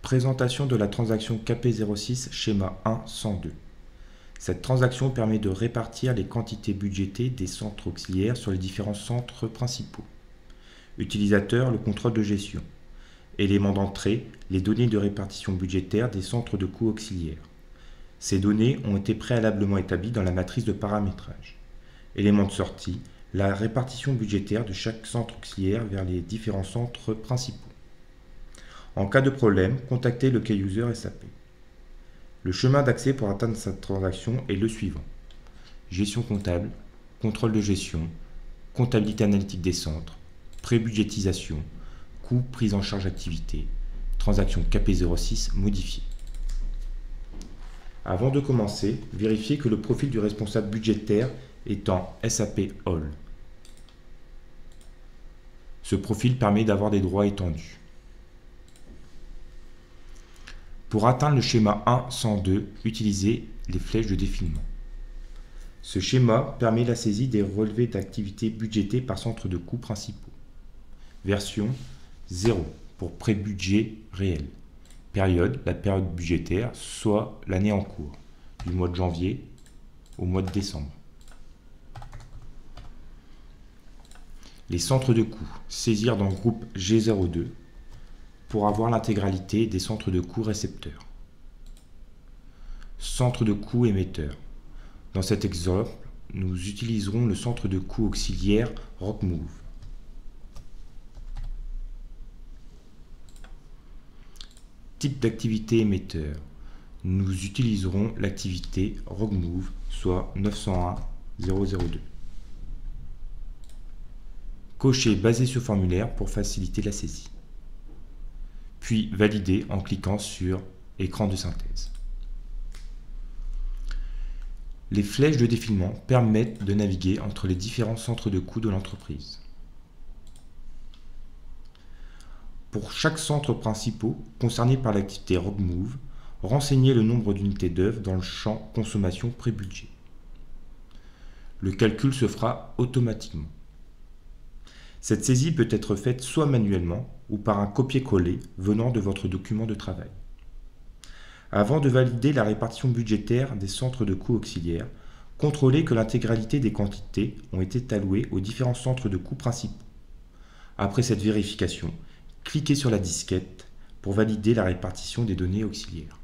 Présentation de la transaction KP06 schéma 1-102. Cette transaction permet de répartir les quantités budgétées des centres auxiliaires sur les différents centres principaux. Utilisateur, le contrôle de gestion. Élément d'entrée, les données de répartition budgétaire des centres de coûts auxiliaires. Ces données ont été préalablement établies dans la matrice de paramétrage. Élément de sortie, la répartition budgétaire de chaque centre auxiliaire vers les différents centres principaux. En cas de problème, contactez le key user SAP. Le chemin d'accès pour atteindre cette transaction est le suivant. Gestion comptable, contrôle de gestion, comptabilité analytique des centres, pré-budgétisation, coût prise en charge activité, transaction KP06 modifiée. Avant de commencer, vérifiez que le profil du responsable budgétaire est en SAP All. Ce profil permet d'avoir des droits étendus. Pour atteindre le schéma 1-102, utilisez les flèches de défilement. Ce schéma permet la saisie des relevés d'activité budgétés par centre de coûts principaux. Version 0 pour pré-budget réel. Période, la période budgétaire, soit l'année en cours, du mois de janvier au mois de décembre. Les centres de coûts, saisir dans le groupe G02 pour avoir l'intégralité des centres de coûts récepteurs. Centre de coûts émetteur. Dans cet exemple, nous utiliserons le centre de coûts auxiliaire RockMove. Type d'activité émetteur. Nous utiliserons l'activité RockMove, soit 901002. Cocher basé sur formulaire pour faciliter la saisie. Puis valider en cliquant sur écran de synthèse. Les flèches de défilement permettent de naviguer entre les différents centres de coûts de l'entreprise. Pour chaque centre principal concerné par l'activité RockMove, renseignez le nombre d'unités d'œuvre dans le champ consommation pré-budget. Le calcul se fera automatiquement. Cette saisie peut être faite soit manuellement ou par un copier-coller venant de votre document de travail. Avant de valider la répartition budgétaire des centres de coûts auxiliaires, contrôlez que l'intégralité des quantités ont été allouées aux différents centres de coûts principaux. Après cette vérification, cliquez sur la disquette pour valider la répartition des données auxiliaires.